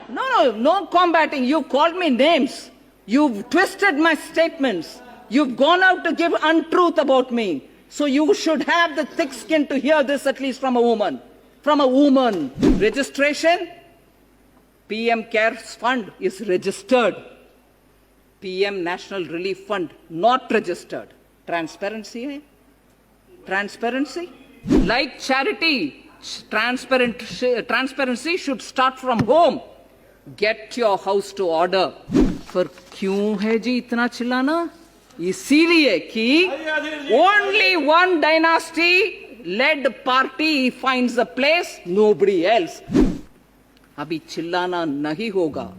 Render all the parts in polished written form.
No combating. You called me names. You've twisted my statements. You've gone out to give untruth about me. So you should have the thick skin to hear this at least from a woman. From a woman. Registration? PM CARES Fund is registered. PM National Relief Fund not registered. Transparency hai? Transparency? Like charity, transparency should start from home. Get your house to order. पर क्यों है जी इतना चिल्लाना? इसीलिए कि only one dynasty led party finds a place, nobody else. अभी चिल्लाना नहीं होगा.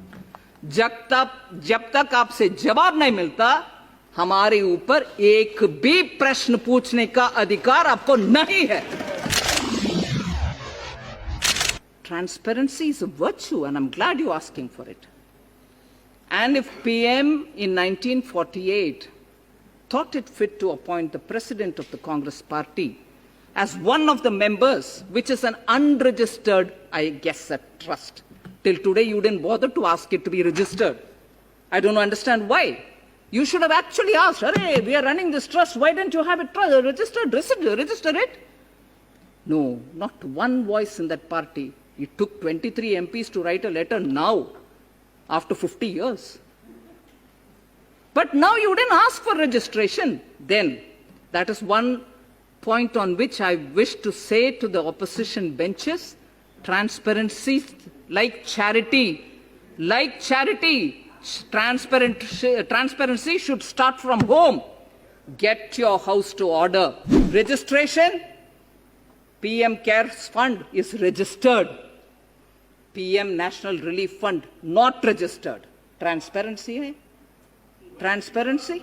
जब तक आपसे जवाब नहीं मिलता, हमारे ऊपर एक भी प्रश्न पूछने का अधिकार आपको नहीं है. Transparency is a virtue, and I'm glad you're asking for it. And if PM in 1948 thought it fit to appoint the president of the Congress party as one of the members, which is an unregistered, I guess, a trust. Till today, you didn't bother to ask it to be registered. I don't understand why. You should have actually asked, "Arey, we are running this trust. Why didn't you have it registered? Register it." No, not one voice in that party. It took 23 MPs to write a letter now, after 50 years. But now you didn't ask for registration. Then, that is one point on which I wish to say to the opposition benches, transparency, like charity, transparency should start from home. Get your house to order. Registration? PM CARES Fund is registered. PM National Relief Fund not registered. Transparency hai? Transparency?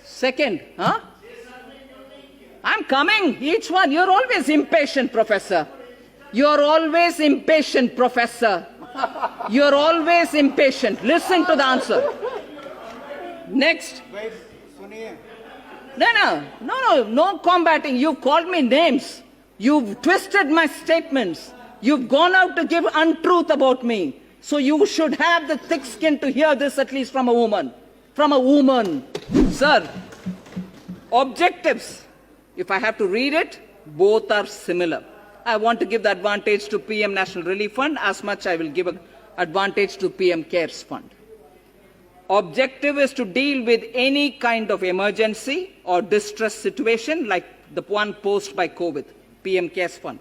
Second, I'm coming, each one. You're always impatient, Professor. You're always impatient, Professor. You're always impatient. Listen to the answer. Next. No combating. You called me names. You've twisted my statements. You've gone out to give untruth about me. So you should have the thick skin to hear this at least from a woman. From a woman. Sir, objectives, if I have to read it, both are similar. I want to give the advantage to PM National Relief Fund as much I will give an advantage to PM CARES Fund. Objective is to deal with any kind of emergency or distress situation like the one posed by COVID, PM CARES Fund.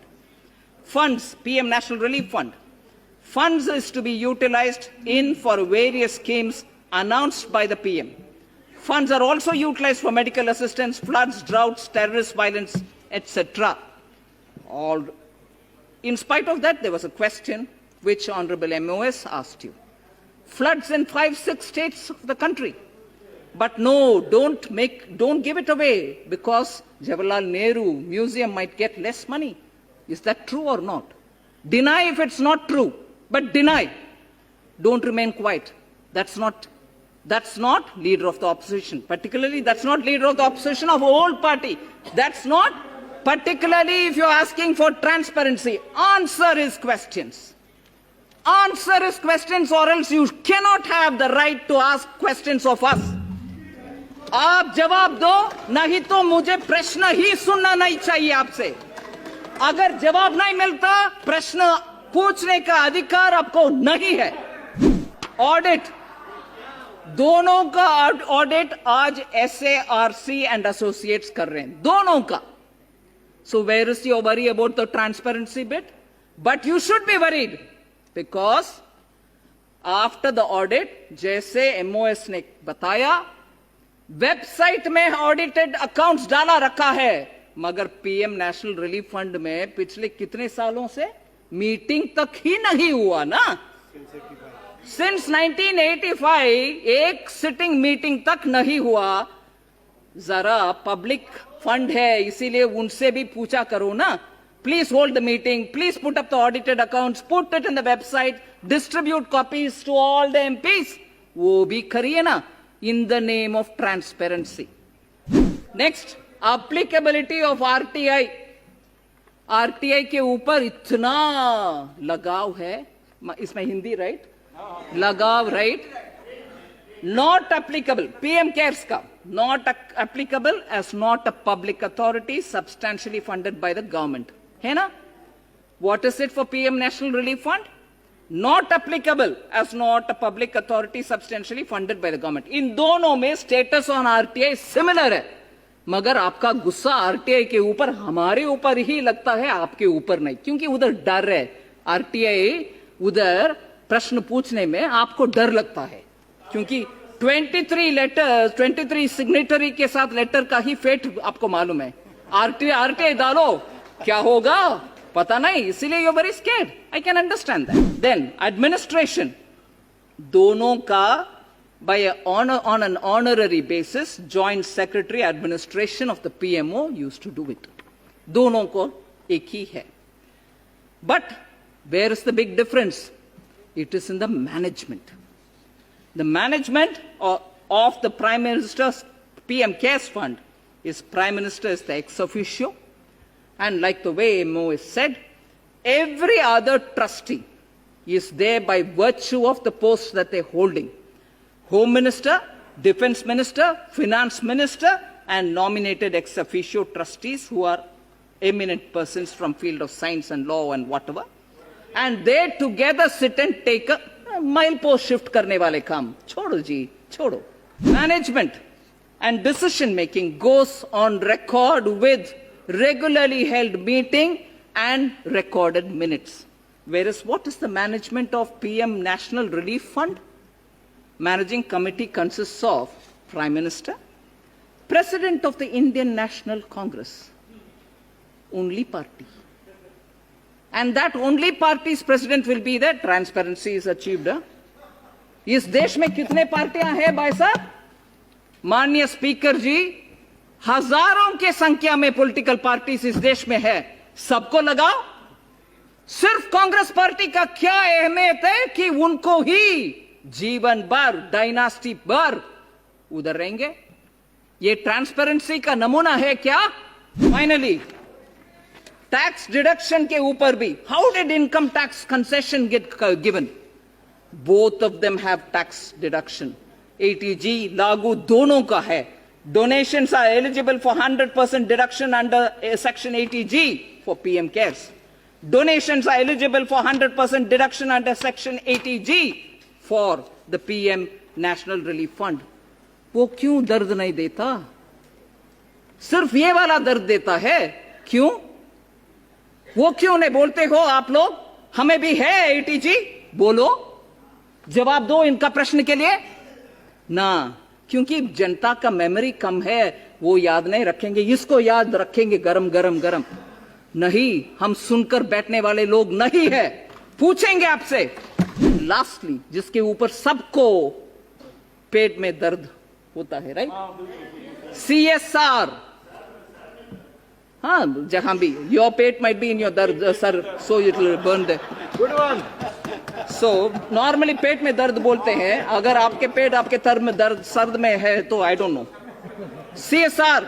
Funds, PM National Relief Fund. Funds is to be utilized for various schemes announced by the PM. Funds are also utilized for medical assistance, floods, droughts, terrorist violence, etc. In spite of that, there was a question which Honorable MOS asked you. Floods in 5-6 states of the country. But no, don't give it away because Jawaharlal Nehru Museum might get less money. Is that true or not? Deny if it's not true, but deny. Don't remain quiet. That's not leader of the opposition. Particularly, that's not leader of the opposition of a whole party. That's not, particularly if you're asking for transparency. Answer his questions. Answer his questions or else you cannot have the right to ask questions of us. आप जवाब दो, नहीं तो मुझे प्रश्न ही सुनना नहीं चाहिए आपसे. अगर जवाब नहीं मिलता, प्रश्न पूछने का अधिकार आपको नहीं है. ऑडिट, दोनों का ऑडिट आज SARC and Associates कर रहे हैं, दोनों का. So where is your worry about the transparency bit? But you should be worried because after the audit, जैसे MOS ने बताया, वेबसाइट में ऑडिटेड अकाउंट्स डाला रखा है, मगर PM नेशनल रिलीफ फंड में पिछले कितने सालों से मीटिंग तक ही नहीं हुआ ना. सिंस 1985 एक सिटिंग मीटिंग तक नहीं हुआ. जरा पब्लिक फंड है, इसीलिए उनसे भी पूछा करो ना. Please hold the meeting. Please put up the audited accounts. Put it in the website. Distribute copies to all the MPs. वो भी करिए ना. In the name of transparency. Next, applicability of RTI. RTI के ऊपर इतना लगाव है इसमें हिंदी राइट, लगाव right, not applicable, PM CARES का not applicable as not a public authority substantially funded by the government, है ना? What is it for PM national relief fund? Not applicable as not a public authority substantially funded by the government. इन दोनों में status on RTI similar है, मगर आपका गुस्सा RTI के ऊपर, हमारे ऊपर ही लगता है, आपके ऊपर नहीं, क्योंकि उधर डर है। आरटीआई उधर प्रश्न पूछने में आपको डर लगता है, क्योंकि 23 सिग्नेटरी के साथ लेटर का ही फेट आपको मालूम है। आरटीआई डालो, क्या होगा पता नहीं, इसीलिए you very scared. I can understand that. Then administration, दोनों का by on an honorary basis, joint secretary administration of the PMO used to do it. दोनों को एक ही है। But where is the big difference? It is in the management. The management of the Prime Minister's PM Cares Fund is Prime Minister is the ex officio, and like the way MO is said, every other trustee is there by virtue of the posts that they're holding. Home Minister, Defense Minister, Finance Minister, and nominated ex officio trustees who are eminent persons from field of science and law and whatever. And they together sit and take a milepost shift करने वाले काम। छोड़ो जी, छोड़ो। Management and decision making goes on record with regularly held meeting and recorded minutes. Whereas what is the management of PM National Relief Fund? Managing committee consists of Prime Minister, President of the Indian National Congress, only party. And that only party's president will be there. Transparency is achieved. इस देश में कितने पार्टियां हैं भाई साहब? माननीय speaker जी, हजारों के संख्या में पॉलिटिकल पार्टीज इस देश में है। सबको लगाओ। सिर्फ कांग्रेस पार्टी का क्या अहमियत है कि उनको ही जीवन भर, डायनास्टी भर उधर रहेंगे? ये ट्रांसपेरेंसी का नमूना है क्या? फाइनली टैक्स डिडक्शन के ऊपर भी, how did income tax concession get given? Both of them have tax deduction. Eighty G लागू दोनों का है। Donations are eligible for 100% deduction under section 80G for PM Cares. Donations are eligible for 100% deduction under section 80G for the PM National Relief Fund. वो क्यों दर्द नहीं देता? सिर्फ ये वाला दर्द देता है। क्यों? वो क्यों नहीं बोलते हो आप लोग? हमें भी है 80G, बोलो, जवाब दो इनका प्रश्न के लिए ना, क्योंकि जनता का मेमोरी कम है, वो याद नहीं रखेंगे। इसको याद रखेंगे गरम गरम गरम नहीं, हम सुनकर बैठने वाले लोग नहीं है। पूछेंगे आपसे। लास्टली, जिसके ऊपर सबको पेट में दर्द होता है, राइट? CSR। हाँ, जहां भी your pet might be in your dard sir, so it will burn the good one. So normally पेट में दर्द बोलते हैं। अगर आपके पेट आपके सर्द में है तो I don't know. CSR,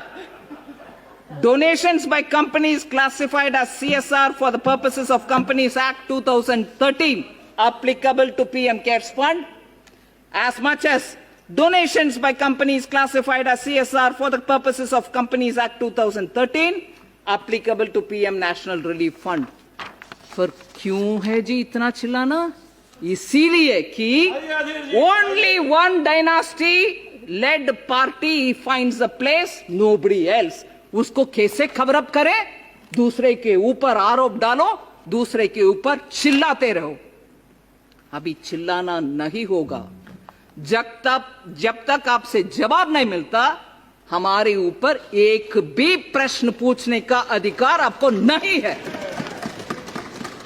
donations by companies classified as CSR for the purposes of Companies Act 2013 applicable to PM Cares Fund, as much as donations by companies classified as CSR for the purposes of Companies Act 2013 applicable to PM National Relief Fund. पर क्यों है जी इतना चिल्लाना? इसीलिए कि only one dynasty led party finds a place, nobody else. उसको कैसे खबर अप करें? दूसरे के ऊपर आरोप डालो, दूसरे के ऊपर चिल्लाते रहो। अभी चिल्लाना नहीं होगा। जब तक आपसे जवाब नहीं मिलता, हमारे ऊपर एक भी प्रश्न पूछने का अधिकार आपको नहीं है।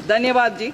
धन्यवाद जी।